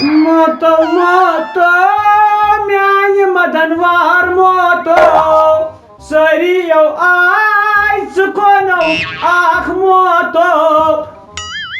موتو موتو میانہ مدنوار موتو ساریو آئی ژکونو اخ موتو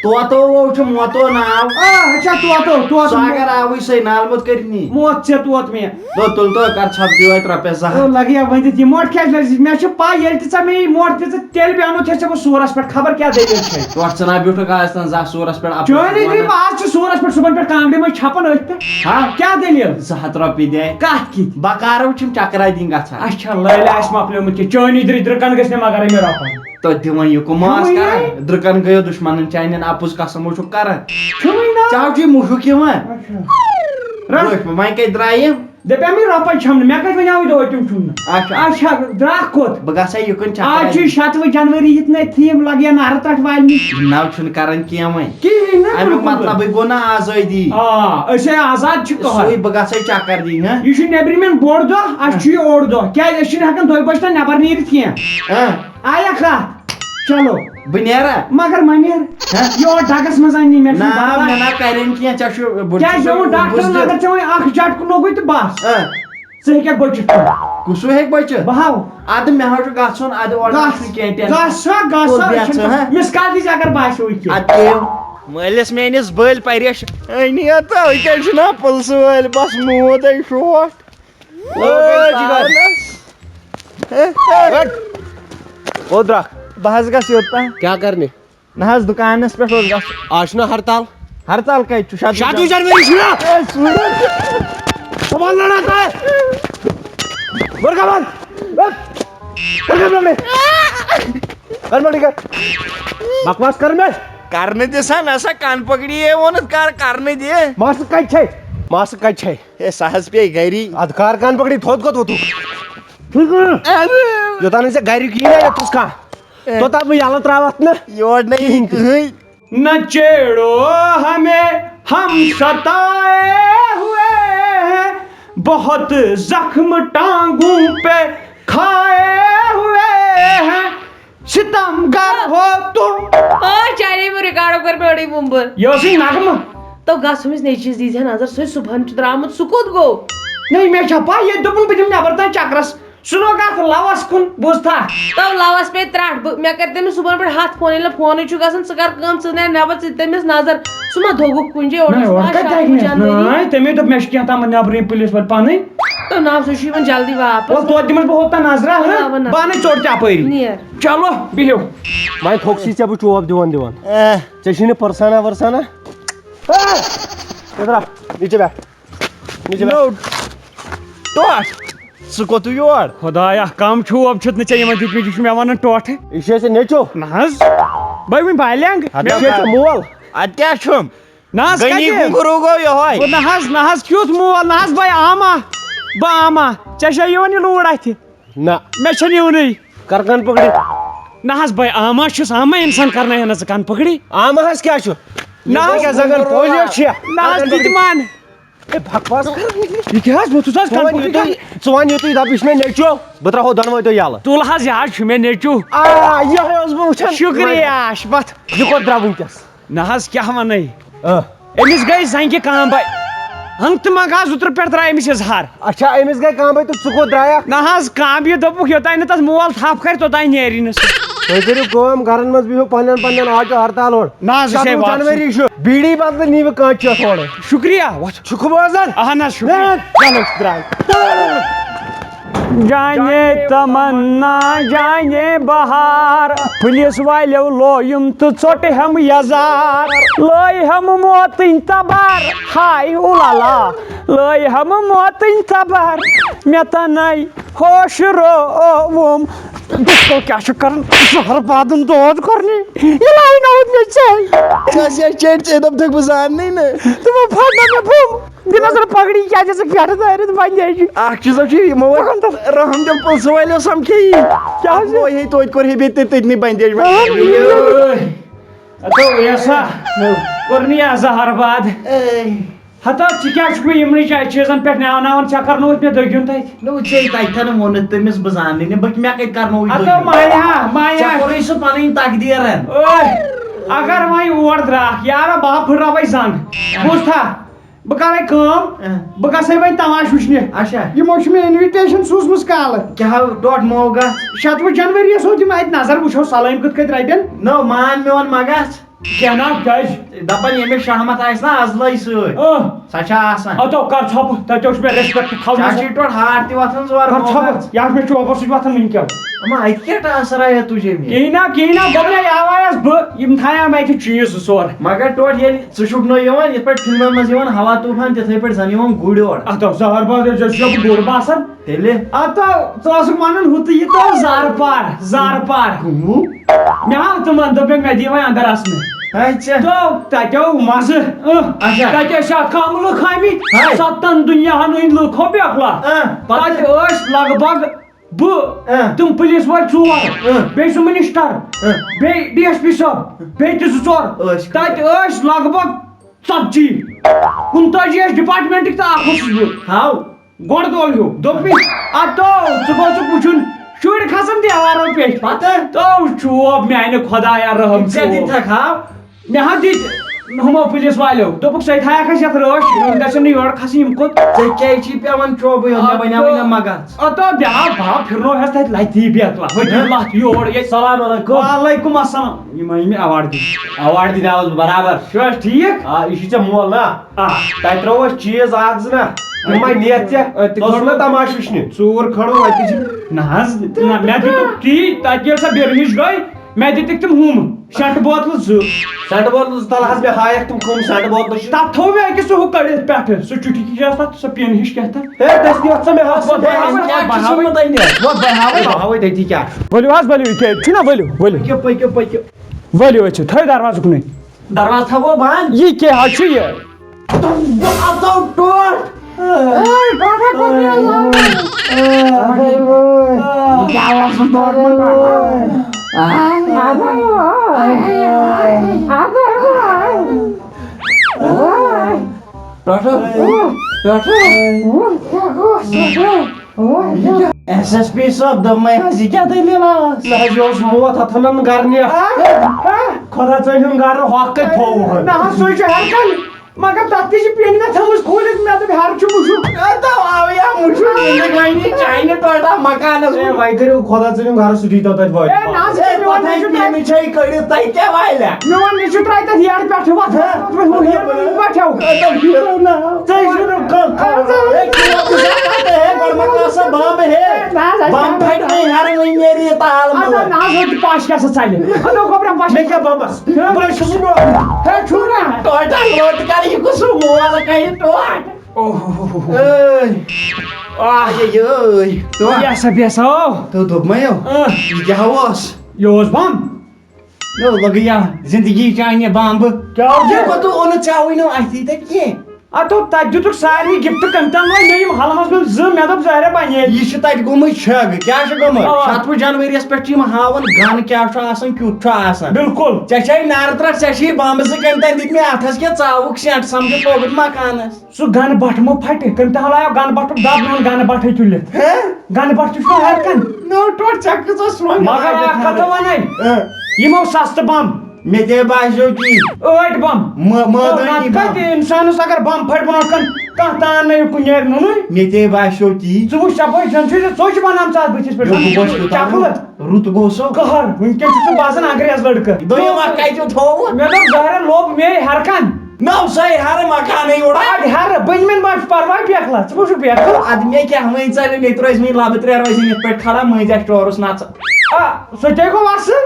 توتو وہ موتو ناو اچھا توتو سو اگر آوی سی نالمت کرنی موت سے توت میں تو تل تو کر چھپ دیو رۄپیس 200 لگیا ونت یہ موٹ کیا مے چھ پا یل تہ ژے مے موٹ دژ تیل پیانو تھے ژے سورس پہ خبر کیا دلیل چھ توٹ ژنا بیٹھک آز تن زا سورس پہ چونی دی آج چھ سورس پہ صبح پہ کانگڑی میں چھپن ات پہ ہاں کیا دلیل 200 رۄپیہِ دے کت کی بکارو چھم چکرا دین گژھان اچھا لے اس مکلیومت کہ چونی درکن گژھِ نہ مگر مے رۄپن تو دِوان یہِ کُماس کران درکن گٔیو دُشمنن چانین اپُز قسم چھُکھ کران چاو جی مُشُک یِوان وۄنۍ کتہِ درٛایہِ دپیا مے رۄپے چھمن مے کتہِ ونیاو دو تم چھُنہٕ اچھا درٛاکھ کوٚت بہٕ گژھے یِکُن آج چھُ 7 جنوری یتنے تھیم لگیا نہر تٹ والنی نو چھُنہٕ کران کینٛہہ وۄنۍ کِہیٖنۍ نہ امیُک مطلبٕے گوٚو نہ آزٲدی أسے آزاد چھِ سُے بہٕ گژھے چکر دِنۍ یہ نیبرمین بوڑ دۄہ اَسہِ چھُ یہِ اوٚڑ دۄہ کیٛازِ أسۍ چھِنہٕ ہٮ۪کان 2 بجہِ تام نٮ۪بر نیٖرِتھ کینٛہہ آیا کتھ چلو بہٕ نیرا مگر ما نیر یور ڈگس منٛز اَنی مےٚ نہ مےٚ نہ کرن کینٛہہ ژےٚ چھُ کیٛازِ مےٚ ووٚن ڈاکٹرن اگر ژےٚ وۄنۍ اکھ جٹکہٕ لوگُے تہٕ بس ژٕ ہیٚککھ بٔچِتھ کُسو ہیٚکہِ بٔچِتھ بہٕ ہاو ادٕ مےٚ حظ چھُ گژھُن ادٕ اورٕ چھُنہٕ کینٛہہ گژھ مِسکال دِژ اگر باسیو کینٛہہ ادٕ کیٛاہ مٲلِس میٲنِس بٔلۍ پریش أنی تو یہِ کیٛاہ چھُنا پُلسہٕ وٲلۍ بس موٗدے شوٹ اوٚدرا بہٕ حظ گژھٕ یوٚتام کیا کرنے نہ حظ دُکانس پٮ۪ٹھ اوس گژھُن آج چھُنا ہڑتال ہرتال کتہِ چھُ 7 جنوری چھُنا صبح لڑا ہے برکمان بکواس کر میں کرنہٕ دِ سا مےٚ سا کن پکڑی ہے ووٚنُتھ کر کرنہٕ دِ ماسک کتہِ چھے ماسک کتہِ چھے ہے سۄ حظ پیٚیہِ گری ادٕ کار کان پکڑی تھوٚد کوٚت ووتُکھ یوٚتانۍ ژےٚ گریُک یی نا یوٚتَس کانٛہہ توٚتام بہٕ یلہٕ تراوتھ نہٕ یور نہ یی کٕہٕنۍ نہ چھیڑو ہمیں ہم ستائے ہوئے ہیں بہت زخم ٹانگوں پہ کھائے ہوئے ہیں ستم گر ہو تم چانے میں ریکارڈو کر پڑی بمبر یہ اسی نغمہ تو گژھ ہمس نیچیز دی نظر سُہ صبحن چھُ درامُت سُہ کوٚت گوٚو نہیں مے چھا پا یہ دپن بہٕ دِمہٕ نٮ۪بر تام چکرس سُہ لوگ اتھ لوس کُن بوزتھا تو لوس پے ترٛٹھ مےٚ کر تٔمِس صبحن پٮ۪ٹھ 100 فون ییٚلہِ فونٕے چھُ گژھان ژٕ کر کٲم ژٕ نیر نٮ۪بر ژٕ تٔمِس نظر سُہ ما دھوٚگُکھ کُنہِ جایہِ تمی دوٚپ مےٚ چھُ کینٛہہ تام نٮ۪برٕے پُلیٖس وٲلۍ پنٕنۍ تو نا سُہ چھُ یِوان جلدی واپس توتہِ دِمس بہٕ ہوٚتان نظرا بہٕ انے ژوٚٹ تہِ اپٲری نیر چلو بِہِو وۄنۍ تھوٚکسٕے ژےٚ بہٕ چوب دِوان ژےٚ چھُے نہٕ پٔرسانا ؤرسانا اوٚدرا نیٖچے بیٹھ ٹوٹھ ژٕ کوٚت یور خدایا کم چوب چھُتھ نہٕ ژےٚ یِمن دِتمٕتۍ یہِ چھُ مےٚ ونان ٹوٹھٕ یہِ چھُے ژےٚ نیٚچو نہ حظ بے وٕنۍ بالینٛگ یہِ چھُے ژےٚ مول اتہِ کیٛاہ چھُم نہ حظ گٔنی گُنگرو گوٚو یہوے نہ حظ کیُتھ مول نہ حظ بے آما بہٕ آما ژےٚ چھےٚ یِوان یہِ لوٗر اَتھِ نہ مےٚ چھَنہٕ یِونٕے کر کن پکڑی نہ حظ بے آما چھُس آما اِنسان کرناوِ نہٕ ژٕ کن پکڑی عام حظ کیٛاہ چھُ نہ حظ زنگن پولیو چھِ نہ حظ تہِ تہِ مان بکواس یہِ کیٛاہ حظ ووٚتھُس حظ کن پکڑی ژٕ وَن یُتُے دپ یہِ چھُ مےٚ نیٚچو بہٕ تراوہو دۄنوے تُہۍ یلہٕ تُل حظ یہِ حظ چھُ مےٚ نیٚچوٗ یِہوے اوسُس بہٕ وٕچھان شُکریہ اشفت یہِ کوٚت درٛاو وٕنکیٚس نہ حظ کیٛاہ وَنَے أمِس گٔے زنٛگہِ کامباے ہنٛگتہٕ منٛگہٕ حظ اوترٕ پٮ۪ٹھ درٛاے أمِس اِظہار اچھا أمِس گٔے کامباے تہٕ ژٕ کوٚت درٛایکھ نہ حظ کامبہِ دوٚپُکھ یوٚتانۍ نہٕ تَتھ مول تھپھ کرِ توٚتانۍ نیری نہٕ سُہ تُہۍ کٔرِو کٲم گرن منٛز بِہِو پننٮ۪ن آز چھُ ہرتال اور نہ حظ یہِ چھے جنؤری چھُ بیٖڑی بدلہٕ نی بہٕ کٲنٛچہِ یتھ اورٕ شُکریہ وَتھ چھُکھٕ بوزان اہن حظ شُکریہ چلو درٛاے جانے تمنا جانے بہار پُلیٖس والیو لویُم تہٕ ژوٚٹہِ ہٮ۪م یزار لٲے ہٮ۪م موتٕنۍ تبار ہاے اوٗلالا لٲے ہٮ۪م موتٕنۍ تبار مےٚ تناے ہوش رووُم ڈِسکو کیٛاہ چھُ کران زہر بادن دود کرنہِ یہِ لاینووُکھ مےٚ ژےٚ دوٚپتھکھ بہٕ زاننٕے نہٕ تِمو پھٹنو مےٚ بُم دِنس پگڑی کیٛازِ ژٕ پٮ۪ٹھٕ دٲرِتھ بنٛدے چھِ اکھ چیٖزا چھُ یِمو رحم دِل پُلسہٕ والیو سمکھے کیٛاہ ہے توتہِ کوٚرہے بیٚیہِ تٔتنی بندیج کوٚرنٕے زہر باد ہتا ژٕ کیٛاہ چھُکھ مےٚ یِمنٕے چیٖزن پٮ۪ٹھ ناوان ژےٚ کرنووُتھ مےٚ دٔگِیُن تتہِ نہ ژےٚ تتٮ۪ن ووٚنُتھ تٔمِس بہٕ زاننٕے نہٕ مےٚ کتہِ کرنووُے مایا کوٚرُے سُہ پنٕنۍ تقدیٖرن اگر وۄنۍ اور درٛاکھ یارا بہٕ پھٕٹراوے زنٛگ بوٗزتھا بہٕ کرے کٲم بہٕ گژھے وۄنۍ تماش وٕچھنہِ اچھا یِمو چھِ مےٚ اِنوِٹیشن سوٗزمٕژ کالہٕ کیٛاہ ٹوٹ موگا 16 جنؤری یس اوس یِم اَتہِ نظر وٕچھو سلٲمۍ کِتھ کٔنۍ رَٹن نو مان میون مگس کیٛاہ نا کیٛازِ دپان ییٚمِس شہمت آسہِ نا ازلٲے سۭتۍ سۄ چھِ آسان اتو کر ژھۄپہٕ تتہِ چھُ مےٚ ریسپیکٹ ژےٚ تھاوُن چھُے ٹوٹ ہاٹ تہِ وۄتھان زورٕ کر ژھۄپہٕ یہِ حظ مےٚ چوپر سۭتۍ وۄتھان وٕنکٮ۪ن اما اتہِ کیٛاہ ٹاسر آیا تُجے مےٚ کِہیٖنۍ نا گۄڈٕنٮ۪تھ آوایس بہٕ یِم تھایام اَتہِ چیٖز 2-4 مگر ٹوٹ ییٚلہِ ژٕ چھُکھ نہٕ یِوان یِتھ پٲٹھۍ فِلمن منٛز یِوان ہوا طوٗفان تِتھٕے پٲٹھۍ زن یِوان گُرۍ اورٕ اتو زہرباز چھُ بہٕ گُر باسان تیٚلہِ اتو ژٕ اوسُکھ ونان ہُہ تہٕ یہِ تو زارٕ پار مےٚ ہاو تِمن دوٚپُکھ مےٚ دِ وۄنۍ انٛدر اژنہٕ اچھا تو تتہِ اوس مزٕ اچھا. تتہِ ٲسۍ اکھ کم لُکھ آمٕتۍ 7 دُنیاہن ہٕنٛدۍ لُکھ ہو بیکلا تتہِ ٲسۍ لگ بگ بہٕ تِم پُلیٖس وٲلۍ 4 بیٚیہِ سُہ مِنِسٹر بیٚیہِ ڈی ایس پی صٲب بیٚیہِ تہِ 2-4 تتہِ ٲسۍ لگ بگ 40 39 ٲسۍ ڈپارٹمنٹٕکۍ تہٕ اکھ اوسُس بہٕ ہاو گۄڈٕ دول ہیوٗ دوٚپُکھ اتو ژٕ گوژھُکھ وٕچھُن شُرۍ کھسان دیوارو پیٚٹھۍ پتہٕ تو چوب میانہِ خۄدایا رحم ژےٚ دِتھکھ ہاو مےٚ حظ دِتۍ ہُمو پُلیٖس والیو دوٚپُکھ ژٕ تھایکھ اَسہِ یتھ رٲچھ یِم گژھن نہٕ یورٕ کھسٕنۍ یِم کوٚت ژےٚ کیٛازِ چھی پیوان چوبٕے یوت مےٚ بنیاوٕے نہ مگس اتو بہٕ پھِرنوہس تتہِ لتی بیکلا ؤتھِتھ لتھ یور ییٚتہِ سلام علیکم وعلیکُم السلام یِم أنۍ مےٚ ایواڑ دِتۍ ایواڑ دِناوس بہٕ برابر چھُ حظ ٹھیٖک آ یہِ چھُ ژےٚ مول نا تتہِ ترٛوو اَسہِ چیٖز 1-2 نا تِم مے نِتھ ژےٚ ژٕ اوسُکھ نا تماش وٕچھنہِ 4 کھڑو اَتہِ چھِ نہ حظ نہ مےٚ دِتُکھ تی تتہِ ییٚلہِ سۄ بیرٕ نِش گٔے مےٚ دِتِکھ تِم ہُم شیٚٹہٕ بوتلہٕ 2 سٮ۪نٛڈ بوتلہٕ 2 تل حظ مےٚ ہایکھ تِم کٕم سٮ۪نٛڈ بوتلہٕ چھِ تتھ تھوٚو مےٚ أکِس سُہ ہُہ کٔڑِتھ پٮ۪ٹھٕ سُہ چُٹھی ہِش ٲس تتھ سۄ پِن ہِش کیٛاہ تھام ہے دٔستی وَتھ سا مےٚ حظ ہاوے تٔتی کیٛاہ ؤلِو حظ ؤلِو یہِ چھُنہ ؤلِو ؤلِو پٔکِو پٔکِو ؤلِو أژِو تھٲیِو دروازٕ کُنُے دروازٕ تھاوو بنٛد یہِ کیٛاہ حظ چھُ یہِ اتو ٹوٹ ایس ایس پی صٲب دوٚپمَے حظ یہِ کیٛاہ دٔلیٖل ٲس نہ حظ یہِ اوس موت ہتھ ژھٕنان گرٕ نِتھ خۄدا ژٲنۍ گرٕ ہۄکھ کتہِ تھووُن نہ حظ سُے چھُ ہر کانٛہہ مگر تتھ تہِ چھِ پِن مےٚ تھٲومٕژ کھوٗلِتھ مےٚ دوٚپ ہر چھُ مُشُک چاینہِ ٹوٹا مکانس ہے وۄنۍ کٔرِو خۄدا ژٲنِو گرٕ سُہ دیٖتو تتہِ وٲلۍ نہ حظ پیمہِ چھے کٔڑِتھ تۄہہِ کیٛاہ والہِ میون نیٚچوٗ ترٛایہِ تتھ یڈ پٮ۪ٹھٕ وۄتھو نہ حظ ہُہ پاش کیٛاہ سا ژلہِ ادو گۄبرا پاش مےٚ کیٛاہ بمبس ہے چھُنہ ٹوٹا لوٹ کر یہِ کُس مول کَڑِ ٹوٹ بیسا تو دوٚپمَے یہِ کیٛاہ اوس یہِ اوس بم لگیا زندگی چانہِ بمبہٕ کیٛاہ پتہٕ اوٚنُتھ ژےٚ اَوٕے نہٕ اَتھی تَتہِ کیٚنٛہہ اتو تتہِ دِتُکھ سارنٕے گفٹ کٔمۍ تام وۄنۍ مےٚ یِم حلمس منٛز 2 مےٚ دوٚپ ظٲہرا بنے یہِ چھُ تَتہِ گوٚمُت چھَگ کیٛاہ چھُ گوٚمُت 7 جنؤری یس پٮ۪ٹھ چھِ یِم ہاوان گن کیٛاہ چھُ آسان کیُتھ چھُ آسان بالکل ژےٚ چھے نر ترٛٹھ ژےٚ چھِ بمبہٕ 2 کٔمۍ تام دِتۍ مےٚ اتھس کیٛاہ ژاوُکھ سٮ۪نٛٹ سمجھِ لوگُت مکانس سُہ گنہٕ بٹھ مو پھٹہِ کٔمۍ تام لایو گنہٕ بٹھُک دب میون گنہٕ بٹھٕے تُلِتھ گنہٕ بٹھ تہِ چھُ ہر کن نو ٹوٹ ژےٚ کۭژاہ سرٛۄنٛگ مگر اکھ کتھ ونے یِمو سستہٕ بم مےٚ تہِ باسیو تی 8 بم مٲدٲنی بم انسانس اگر بم پھٹہِ برونٛٹھ کن کانٛہہ تان نہٕ یُکُن نیرِ نوٚنُے مےٚ تہِ باسیو تی ژٕ وٕچھ ژےٚ زن چھُے ژوٚچ بنامژٕ اتھ بٕتھِس پٮ۪ٹھ چپلہٕ رُت گوٚو سُہ قہر وٕنکٮ۪ن چھُ ژٕ باسان انگریز لڑکہٕ دوٚیِم اکھ کَتہِ تھووُتھ مےٚ دوٚپ ظٲہرا لوب مے ہر کن نو سۄے ہر مکانٕے اُڑان ہر بٔنۍمٮ۪ن ما چھُ پرواے بیکلا ژٕ وٕچھُکھ بیکلا ادٕ مےٚ کیٛاہ وۄنۍ ژَلہِ ییٚتہِ روزِ مےٚ لبہٕ 3 روزِ یِتھ پٲٹھۍ کھڑا مٔنٛزۍ آسہِ ٹورُس نژٕ سُہ تے گوٚو اصٕل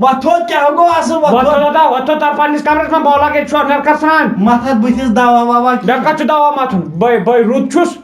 وۄتھوٚد کیٛاہ گوٚو اصٕل وۄتھو تر پننِس کمرس منٛز بہٕ لاگے شور مےٚ کر سران متھ اتھ بٕتھِس دوا ووا مےٚ کتھ چھُ دوا متھُن بے رُت چھُس